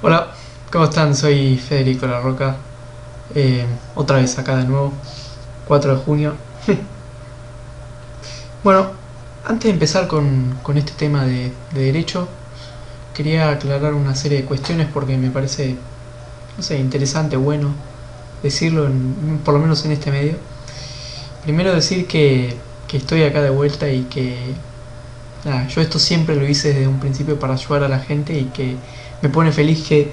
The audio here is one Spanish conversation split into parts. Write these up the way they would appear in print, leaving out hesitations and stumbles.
Hola, ¿cómo están? Soy Federico La Roca, otra vez acá de nuevo, 4 de junio. Bueno, antes de empezar con este tema de derecho, quería aclarar una serie de cuestiones porque me parece, no sé, interesante, bueno decirlo, por lo menos en este medio. Primero decir que estoy acá de vuelta y que, nada, yo esto siempre lo hice desde un principio para ayudar a la gente y que me pone feliz que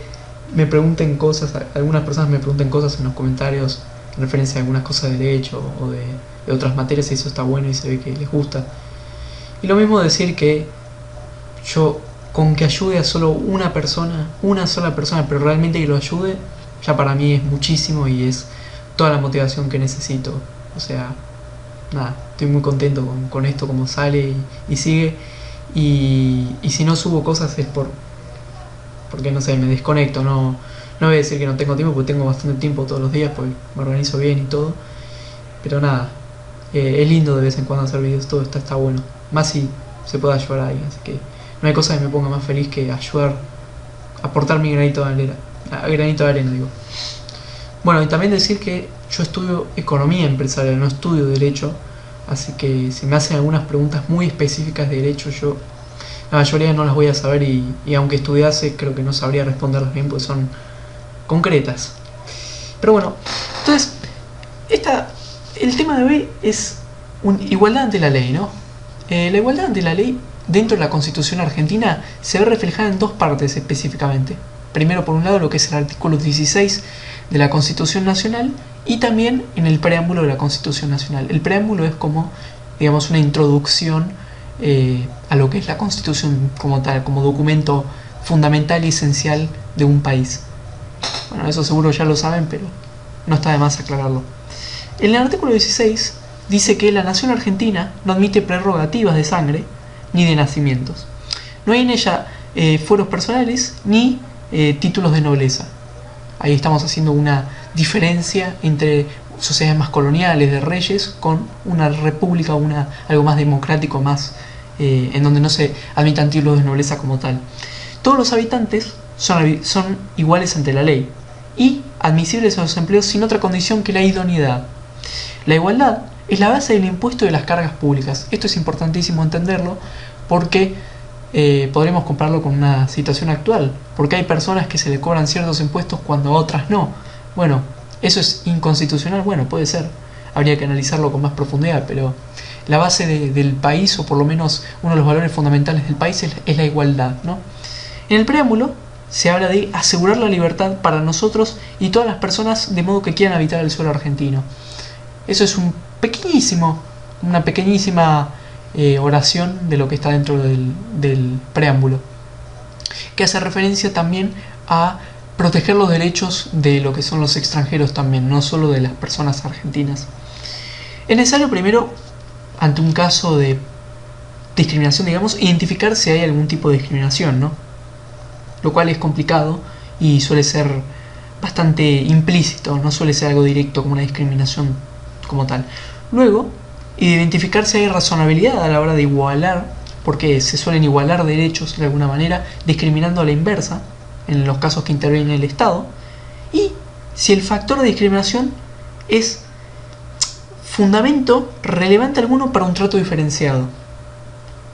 me pregunten cosas, algunas personas me pregunten cosas en los comentarios en referencia a algunas cosas de derecho o de otras materias, y eso está bueno y se ve que les gusta. Y lo mismo decir que yo, con que ayude a solo una sola persona, pero realmente que lo ayude, ya para mí es muchísimo y es toda la motivación que necesito. O sea, nada, estoy muy contento con esto, como sale y sigue. Y si no subo cosas es porque no sé, me desconecto, no voy a decir que no tengo tiempo, porque tengo bastante tiempo todos los días, porque me organizo bien y todo, pero nada, es lindo de vez en cuando hacer videos, todo está bueno, más si se puede ayudar a alguien, así que no hay cosa que me ponga más feliz que ayudar, aportar mi granito de arena, digo. Bueno, y también decir que yo estudio economía empresarial, no estudio derecho, así que si me hacen algunas preguntas muy específicas de derecho, yo la mayoría no las voy a saber y aunque estudiase creo que no sabría responderlas bien porque son concretas. Pero bueno, entonces, esta, el tema de hoy es igualdad ante la ley, ¿no? La igualdad ante la ley dentro de la Constitución argentina se ve reflejada en dos partes específicamente. Primero, por un lado, lo que es el artículo 16 de la Constitución Nacional y también en el preámbulo de la Constitución Nacional. El preámbulo es como, digamos, una introducción a lo que es la Constitución como tal, como documento fundamental y esencial de un país. Bueno, eso seguro ya lo saben, pero no está de más aclararlo. En el artículo 16 dice que la nación argentina no admite prerrogativas de sangre ni de nacimientos. No hay en ella fueros personales ni títulos de nobleza. Ahí estamos haciendo una diferencia entre sociedades más coloniales de reyes con una república, algo más democrático, más en donde no se admitan títulos de nobleza como tal. Todos los habitantes son iguales ante la ley y admisibles a los empleos sin otra condición que la idoneidad. La igualdad es la base del impuesto de las cargas públicas. Esto es importantísimo entenderlo porque podremos compararlo con una situación actual, porque hay personas que se le cobran ciertos impuestos cuando a otras no. Bueno, ¿eso es inconstitucional? Bueno, puede ser, habría que analizarlo con más profundidad, pero la base del país, o por lo menos uno de los valores fundamentales del país, es la igualdad, ¿no? En el preámbulo se habla de asegurar la libertad para nosotros y todas las personas de modo que quieran habitar el suelo argentino. Eso es una pequeñísima oración de lo que está dentro del preámbulo, que hace referencia también a proteger los derechos de lo que son los extranjeros también, no solo de las personas argentinas. Es necesario primero, ante un caso de discriminación, digamos, identificar si hay algún tipo de discriminación, ¿no? Lo cual es complicado y suele ser bastante implícito, no suele ser algo directo como una discriminación como tal. Luego, identificar si hay razonabilidad a la hora de igualar, porque se suelen igualar derechos de alguna manera, discriminando a la inversa, en los casos que interviene el Estado, y si el factor de discriminación es fundamento relevante alguno para un trato diferenciado.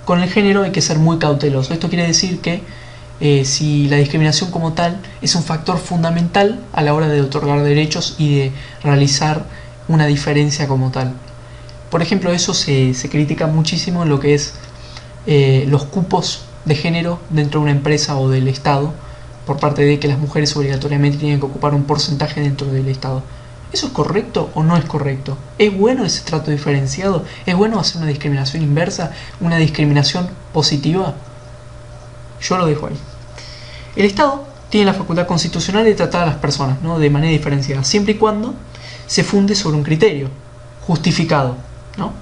Con el género hay que ser muy cauteloso. Esto quiere decir que si la discriminación como tal es un factor fundamental a la hora de otorgar derechos y de realizar una diferencia como tal. Por ejemplo, eso se critica muchísimo en lo que es los cupos de género dentro de una empresa o del Estado, por parte de que las mujeres obligatoriamente tienen que ocupar un porcentaje dentro del Estado. ¿Eso es correcto o no es correcto? ¿Es bueno ese trato diferenciado? ¿Es bueno hacer una discriminación inversa? ¿Una discriminación positiva? Yo lo dejo ahí. El Estado tiene la facultad constitucional de tratar a las personas, ¿no?, de manera diferenciada, siempre y cuando se funde sobre un criterio justificado, ¿no?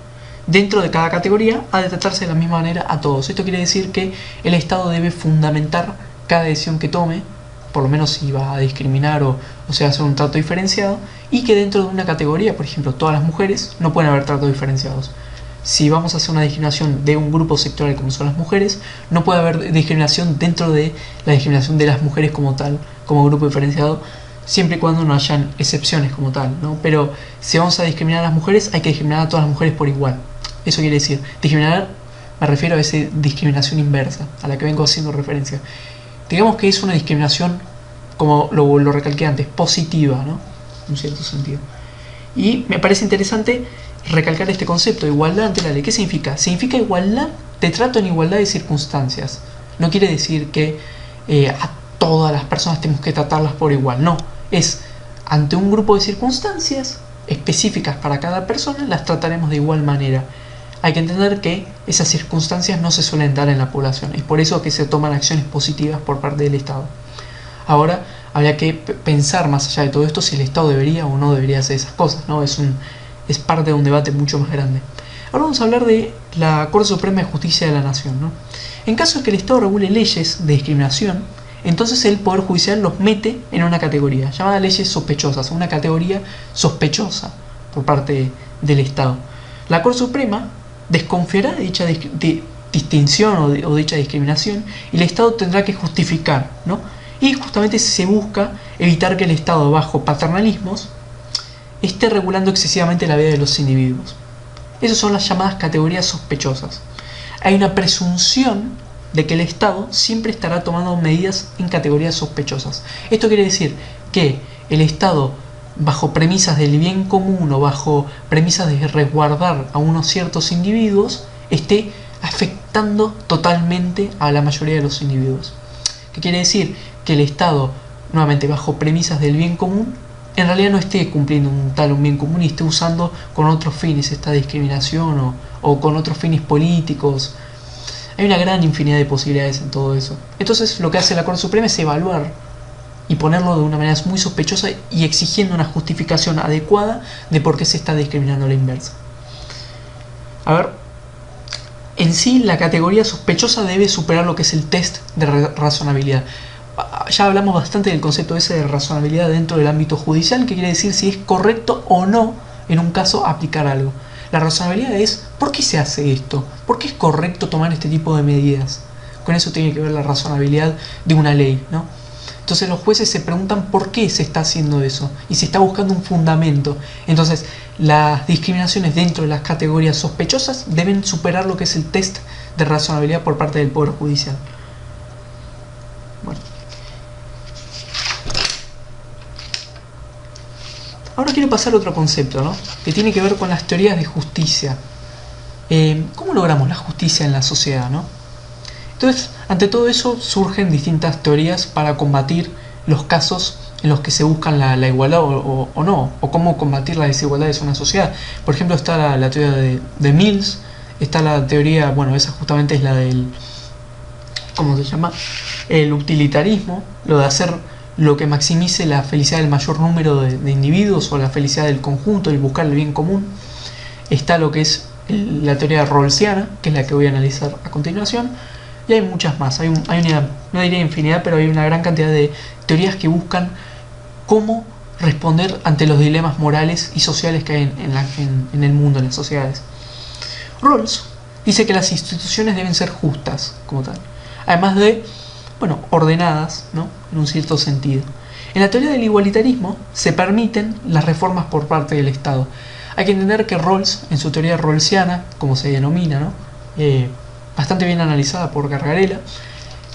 Dentro de cada categoría ha de tratarse de la misma manera a todos. Esto quiere decir que el Estado debe fundamentar cada decisión que tome, por lo menos si va a discriminar o se va a hacer un trato diferenciado, y que dentro de una categoría, por ejemplo, todas las mujeres, no pueden haber tratos diferenciados. si vamos a hacer una discriminación de un grupo sectorial como son las mujeres, no puede haber discriminación dentro de la discriminación de las mujeres como tal, como grupo diferenciado, siempre y cuando no hayan excepciones como tal, ¿no? Pero si vamos a discriminar a las mujeres, hay que discriminar a todas las mujeres por igual. Eso quiere decir, discriminar, me refiero a esa discriminación inversa, a la que vengo haciendo referencia. Digamos que es una discriminación, como lo recalqué antes, positiva, ¿no? En un cierto sentido. Y me parece interesante recalcar este concepto de igualdad ante la ley. ¿Qué significa? Significa igualdad, te trato en igualdad de circunstancias. No quiere decir que a todas las personas tenemos que tratarlas por igual, no. Es ante un grupo de circunstancias específicas para cada persona, las trataremos de igual manera. Hay que entender que esas circunstancias no se suelen dar en la población. Es por eso que se toman acciones positivas por parte del Estado. Ahora, habría que pensar más allá de todo esto si el Estado debería o no debería hacer esas cosas, ¿no? Es parte de un debate mucho más grande. Ahora vamos a hablar de la Corte Suprema de Justicia de la Nación, ¿no? En caso de que el Estado regule leyes de discriminación, entonces el Poder Judicial los mete en una categoría llamada leyes sospechosas, una categoría sospechosa por parte del Estado. La Corte Suprema desconfiará de dicha distinción o dicha discriminación y el Estado tendrá que justificar, ¿no? Y justamente se busca evitar que el Estado, bajo paternalismos, esté regulando excesivamente la vida de los individuos. Esas son las llamadas categorías sospechosas. Hay una presunción de que el Estado siempre estará tomando medidas en categorías sospechosas. Esto quiere decir que el Estado, bajo premisas del bien común o bajo premisas de resguardar a unos ciertos individuos, esté afectando totalmente a la mayoría de los individuos. ¿Qué quiere decir? Que el Estado, nuevamente bajo premisas del bien común, en realidad no esté cumpliendo un bien común y esté usando con otros fines esta discriminación o con otros fines políticos. Hay una gran infinidad de posibilidades en todo eso. Entonces lo que hace la Corte Suprema es evaluar y ponerlo de una manera muy sospechosa y exigiendo una justificación adecuada de por qué se está discriminando a la inversa. A ver, en sí la categoría sospechosa debe superar lo que es el test de razonabilidad. Ya hablamos bastante del concepto ese de razonabilidad dentro del ámbito judicial, que quiere decir si es correcto o no en un caso aplicar algo. La razonabilidad es ¿por qué se hace esto? ¿Por qué es correcto tomar este tipo de medidas? Con eso tiene que ver la razonabilidad de una ley, ¿no? Entonces los jueces se preguntan por qué se está haciendo eso y se está buscando un fundamento. Entonces las discriminaciones dentro de las categorías sospechosas deben superar lo que es el test de razonabilidad por parte del Poder Judicial. Bueno. Ahora quiero pasar a otro concepto, ¿no? Que tiene que ver con las teorías de justicia. ¿Cómo logramos la justicia en la sociedad, ¿no? Entonces, ante todo eso surgen distintas teorías para combatir los casos en los que se buscan la igualdad o no, o cómo combatir las desigualdades en una sociedad. Por ejemplo, está la teoría de Mills, está la teoría, bueno, esa justamente es la del, ¿cómo se llama? El utilitarismo, lo de hacer lo que maximice la felicidad del mayor número de individuos o la felicidad del conjunto, el buscar el bien común. Está lo que es la teoría rawlsiana, que es la que voy a analizar a continuación, y hay muchas más. Hay una, no diría infinidad, pero hay una gran cantidad de teorías que buscan cómo responder ante los dilemas morales y sociales que hay en el mundo, en las sociedades. Rawls dice que las instituciones deben ser justas, como tal, además de, bueno, ordenadas, ¿no? En un cierto sentido. En la teoría del igualitarismo se permiten las reformas por parte del Estado. Hay que entender que Rawls, en su teoría rawlsiana, como se denomina, ¿no? Bastante bien analizada por Gargarella,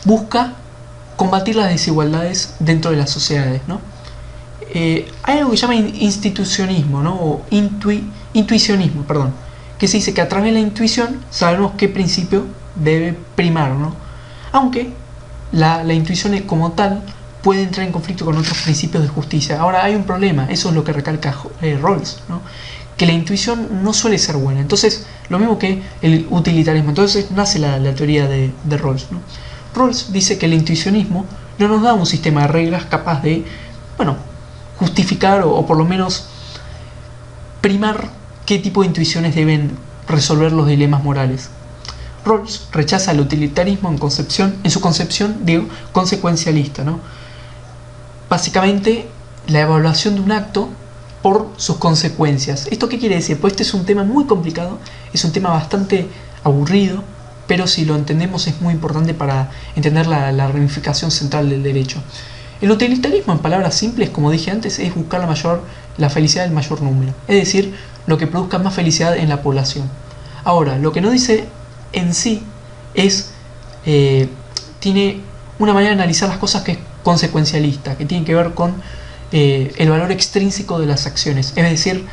busca combatir las desigualdades dentro de las sociedades, ¿no? Hay algo que se llama institucionismo, ¿no? O intuicionismo, perdón, que se dice que a través de la intuición sabemos qué principio debe primar, ¿no? Aunque la intuición como tal puede entrar en conflicto con otros principios de justicia. Ahora hay un problema, eso es lo que recalca Rawls, ¿no? Que la intuición no suele ser buena. Entonces, lo mismo que el utilitarismo. Entonces nace la teoría de Rawls, ¿no? Rawls dice que el intuicionismo no nos da un sistema de reglas capaz de, bueno, justificar o por lo menos primar qué tipo de intuiciones deben resolver los dilemas morales. Rawls rechaza el utilitarismo en su concepción, digo, consecuencialista, ¿no? Básicamente, la evaluación de un acto por sus consecuencias. ¿Esto qué quiere decir? Pues este es un tema muy complicado, es un tema bastante aburrido, pero si lo entendemos es muy importante para entender la ramificación central del derecho. El utilitarismo, en palabras simples, como dije antes, es buscar la felicidad del mayor número, es decir, lo que produzca más felicidad en la población. Ahora, lo que no dice en sí es, tiene una manera de analizar las cosas que es consecuencialista, que tiene que ver con el valor extrínseco de las acciones, es decir,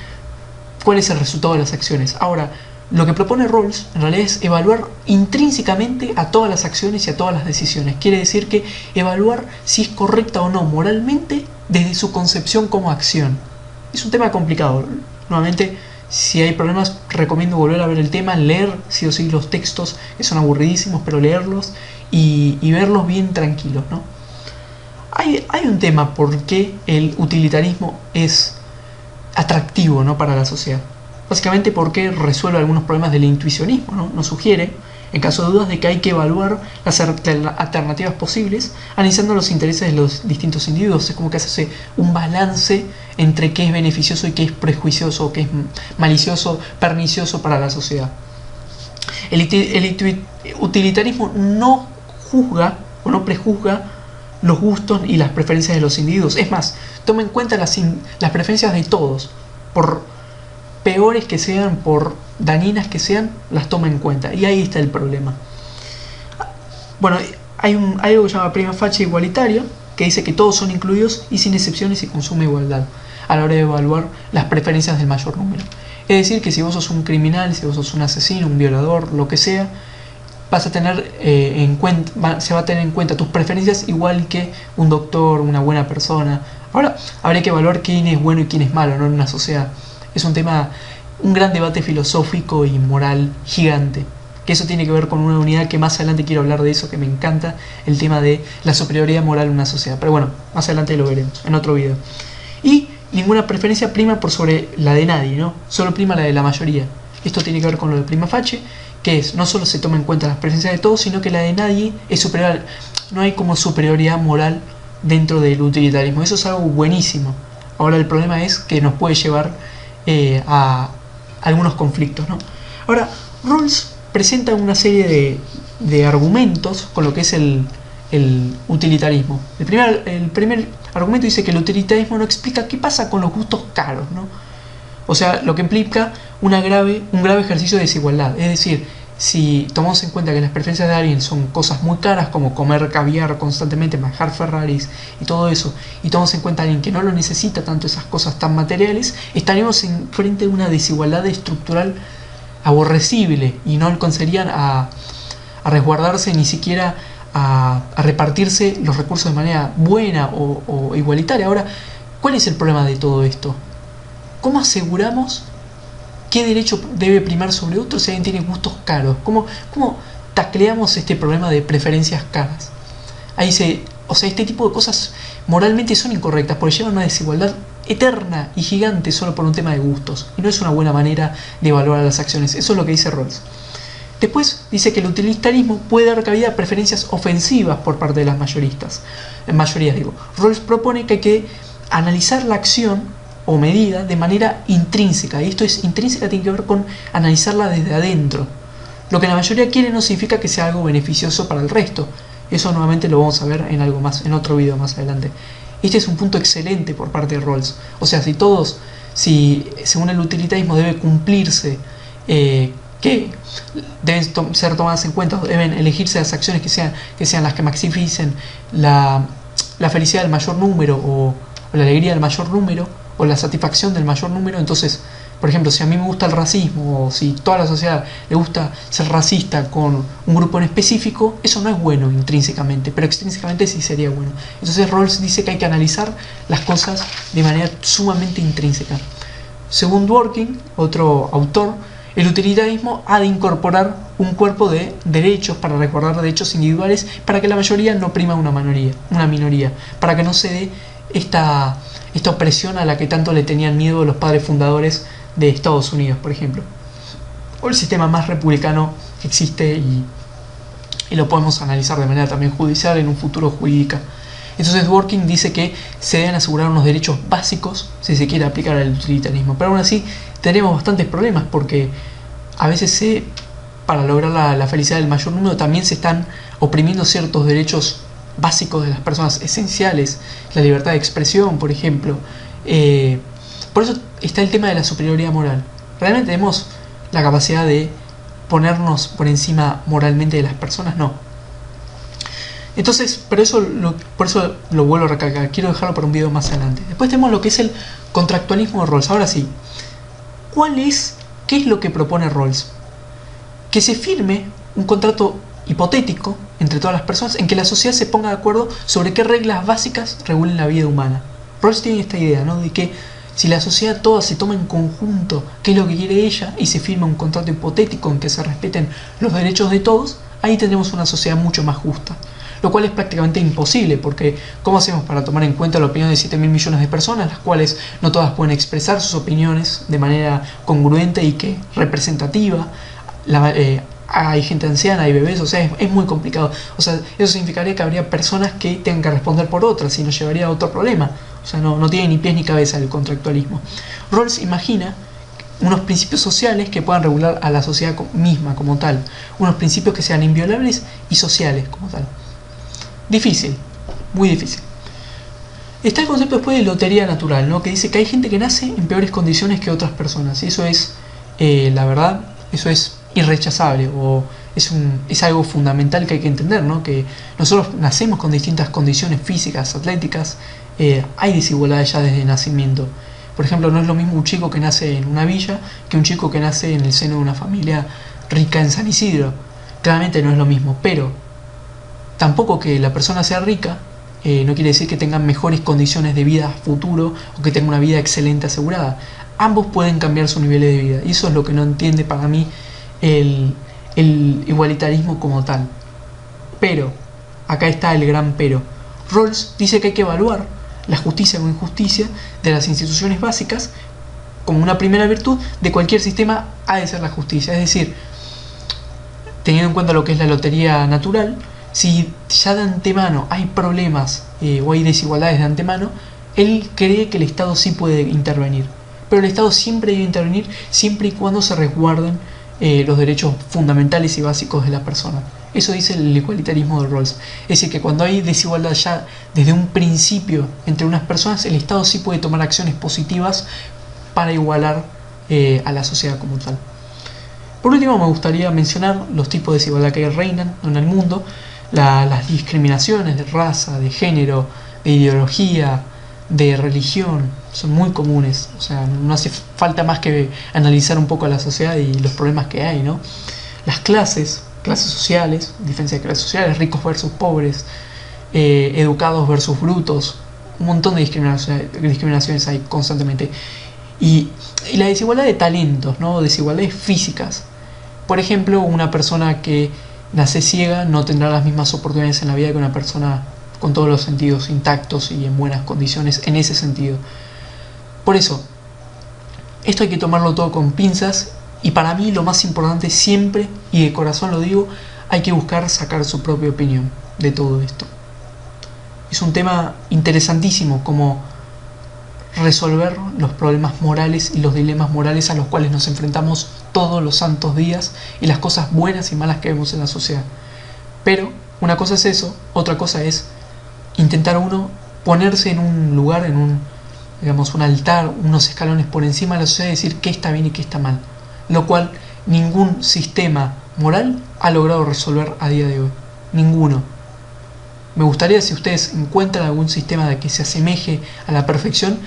cuál es el resultado de las acciones. Ahora, lo que propone Rawls en realidad es evaluar intrínsecamente a todas las acciones y a todas las decisiones. Quiere decir que evaluar si es correcta o no moralmente desde su concepción como acción. Es un tema complicado. Nuevamente, si hay problemas, recomiendo volver a ver el tema, leer sí o sí los textos, que son aburridísimos, pero leerlos y verlos bien tranquilos, ¿no? Hay un tema por qué el utilitarismo es atractivo, ¿no?, para la sociedad. Básicamente porque resuelve algunos problemas del intuicionismo, ¿no? Nos sugiere, en caso de dudas, de que hay que evaluar las alternativas posibles, analizando los intereses de los distintos individuos. Es como que hace un balance entre qué es beneficioso y qué es prejuicioso, qué es malicioso, pernicioso para la sociedad. El utilitarismo no juzga o no prejuzga los gustos y las preferencias de los individuos. Es más, toma en cuenta las preferencias de todos, por peores que sean, por dañinas que sean, las toma en cuenta. Y ahí está el problema. Bueno, hay algo que se llama prima facie igualitario, que dice que todos son incluidos y sin excepciones se consume igualdad a la hora de evaluar las preferencias del mayor número. Es decir, que si vos sos un criminal, si vos sos un asesino, un violador, lo que sea, vas a tener se va a tener en cuenta tus preferencias igual que un doctor, una buena persona. Ahora, habría que evaluar quién es bueno y quién es malo, ¿no?, en una sociedad. Es un tema, un gran debate filosófico y moral gigante, que eso tiene que ver con una unidad que más adelante quiero hablar de eso, que me encanta, el tema de la superioridad moral en una sociedad. Pero bueno, más adelante lo veremos en otro video. Y ninguna preferencia prima por sobre la de nadie, ¿no? Solo prima la de la mayoría. Esto tiene que ver con lo de prima facie, que es, no solo se toma en cuenta las preferencias de todos, sino que la de nadie es superior. No hay como superioridad moral dentro del utilitarismo. Eso es algo buenísimo. Ahora el problema es que nos puede llevar a algunos conflictos, ¿no? Ahora, Rawls presenta una serie de argumentos con lo que es el utilitarismo. El primer argumento dice que el utilitarismo no explica qué pasa con los gustos caros, ¿no? O sea, lo que implica un grave ejercicio de desigualdad. Es decir, si tomamos en cuenta que las preferencias de alguien son cosas muy caras, como comer caviar constantemente, manejar Ferraris y todo eso, y tomamos en cuenta a alguien que no lo necesita tanto, esas cosas tan materiales, estaríamos frente a una desigualdad estructural aborrecible y no alcanzarían a resguardarse ni siquiera a repartirse los recursos de manera buena o igualitaria. Ahora, ¿cuál es el problema de todo esto? ¿Cómo aseguramos qué derecho debe primar sobre otro si alguien tiene gustos caros? ¿Cómo tacleamos este problema de preferencias caras? Ahí este tipo de cosas moralmente son incorrectas porque llevan a una desigualdad eterna y gigante solo por un tema de gustos. Y no es una buena manera de evaluar las acciones. Eso es lo que dice Rawls. Después dice que el utilitarismo puede dar cabida a preferencias ofensivas por parte de las mayorías. Rawls propone que hay que analizar la acción o medida de manera intrínseca, y esto es intrínseca, tiene que ver con analizarla desde adentro. Lo que la mayoría quiere no significa que sea algo beneficioso para el resto. Eso nuevamente lo vamos a ver en otro video más adelante. Este es un punto excelente por parte de Rawls. O sea, si según el utilitarismo debe cumplirse, que deben ser tomadas en cuenta, deben elegirse las acciones que sean las que maximicen la felicidad del mayor número o la alegría del mayor número, o la satisfacción del mayor número. Entonces, por ejemplo, si a mí me gusta el racismo, o si toda la sociedad le gusta ser racista con un grupo en específico, eso no es bueno intrínsecamente, pero extrínsecamente sí sería bueno. Entonces Rawls dice que hay que analizar las cosas de manera sumamente intrínseca. Según Dworkin, otro autor, el utilitarismo ha de incorporar un cuerpo de derechos para recordar derechos individuales para que la mayoría no prima una minoría, para que no se dé esta opresión a la que tanto le tenían miedo los padres fundadores de Estados Unidos, por ejemplo, o el sistema más republicano que existe, y lo podemos analizar de manera también judicial en un futuro jurídica. Entonces Dworkin dice que se deben asegurar unos derechos básicos si se quiere aplicar al utilitarismo. Pero aún así tenemos bastantes problemas porque a veces para lograr la felicidad del mayor número también se están oprimiendo ciertos derechos básicos de las personas esenciales, la libertad de expresión, por ejemplo. Por eso está el tema de la superioridad moral. ¿Realmente tenemos la capacidad de ponernos por encima moralmente de las personas? No. Entonces, por eso lo vuelvo a recalcar. Quiero dejarlo para un video más adelante. Después tenemos lo que es el contractualismo de Rawls. Ahora sí, ¿qué es lo que propone Rawls? Que se firme un contrato hipotético entre todas las personas en que la sociedad se ponga de acuerdo sobre qué reglas básicas regulen la vida humana. Rawls tiene esta idea, ¿no? De que si la sociedad toda se toma en conjunto qué es lo que quiere ella y se firma un contrato hipotético en que se respeten los derechos de todos, ahí tendremos una sociedad mucho más justa. Lo cual es prácticamente imposible, porque ¿cómo hacemos para tomar en cuenta la opinión de 7.000 millones de personas, las cuales no todas pueden expresar sus opiniones de manera congruente y que representativa? Hay gente anciana, hay bebés, o sea, es muy complicado. O sea, eso significaría que habría personas que tengan que responder por otras y nos llevaría a otro problema. O sea, no tiene ni pies ni cabeza el contractualismo. Rawls imagina unos principios sociales que puedan regular a la sociedad misma como tal. Unos principios que sean inviolables y sociales como tal. Difícil, muy difícil. Está el concepto después de lotería natural, ¿no? Que dice que hay gente que nace en peores condiciones que otras personas. Y eso es, la verdad, eso es irrechazable, o es algo fundamental que hay que entender, ¿no? Que nosotros nacemos con distintas condiciones físicas, atléticas. Hay desigualdades ya desde nacimiento. Por ejemplo, no es lo mismo un chico que nace en una villa que un chico que nace en el seno de una familia rica en San Isidro. Claramente no es lo mismo, pero tampoco que la persona sea rica no quiere decir que tenga mejores condiciones de vida a futuro o que tenga una vida excelente asegurada. Ambos pueden cambiar su nivel de vida, y eso es lo que no entiende para mí el igualitarismo como tal. Pero, acá está el gran pero. Rawls dice que hay que evaluar la justicia o injusticia de las instituciones básicas. Como una primera virtud de cualquier sistema ha de ser la justicia. Es decir, teniendo en cuenta lo que es la lotería natural, si ya de antemano hay problemas o hay desigualdades de antemano, él cree que el Estado sí puede intervenir. Pero el Estado siempre debe intervenir siempre y cuando se resguarden los derechos fundamentales y básicos de la persona. Eso dice el igualitarismo de Rawls. Es decir, que cuando hay desigualdad ya desde un principio entre unas personas, el Estado sí puede tomar acciones positivas para igualar a la sociedad como tal. Por último, me gustaría mencionar los tipos de desigualdad que reinan en el mundo. Las discriminaciones de raza, de género, de ideología, de religión, son muy comunes. O sea, no hace falta más que analizar un poco a la sociedad y los problemas que hay, ¿no? Las clases sociales, diferencia de clases sociales, ricos versus pobres, educados versus brutos, un montón de discriminaciones hay constantemente. Y la desigualdad de talentos, ¿no? Desigualdades físicas. Por ejemplo, una persona que nace ciega no tendrá las mismas oportunidades en la vida que una persona con todos los sentidos intactos y en buenas condiciones en ese sentido. Por eso, esto hay que tomarlo todo con pinzas, y para mí lo más importante siempre, y de corazón lo digo, hay que buscar sacar su propia opinión de todo esto. Es un tema interesantísimo, como resolver los problemas morales y los dilemas morales a los cuales nos enfrentamos todos los santos días y las cosas buenas y malas que vemos en la sociedad. Pero una cosa es eso, otra cosa es intentar uno ponerse en un lugar, en un altar, unos escalones por encima de la sociedad y decir qué está bien y qué está mal. Lo cual ningún sistema moral ha logrado resolver a día de hoy. Ninguno. Me gustaría, si ustedes encuentran algún sistema de que se asemeje a la perfección,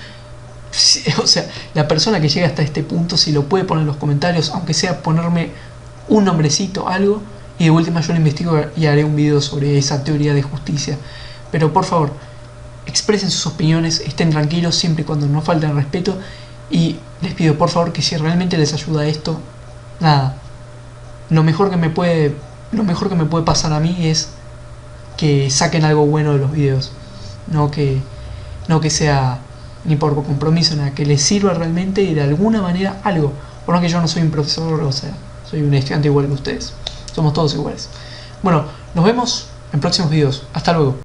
o sea, la persona que llega hasta este punto, si lo puede poner en los comentarios, aunque sea ponerme un nombrecito, algo, y de última yo lo investigo y haré un video sobre esa teoría de justicia. Pero por favor, expresen sus opiniones, estén tranquilos siempre y cuando no falten respeto, y les pido por favor que si realmente les ayuda esto, nada, lo mejor que me puede pasar a mí es que saquen algo bueno de los videos, no que sea ni por compromiso, nada, que les sirva realmente y de alguna manera algo, por lo que yo no soy un profesor, o sea, soy un estudiante igual que ustedes, somos todos iguales. Bueno, nos vemos en próximos videos, hasta luego.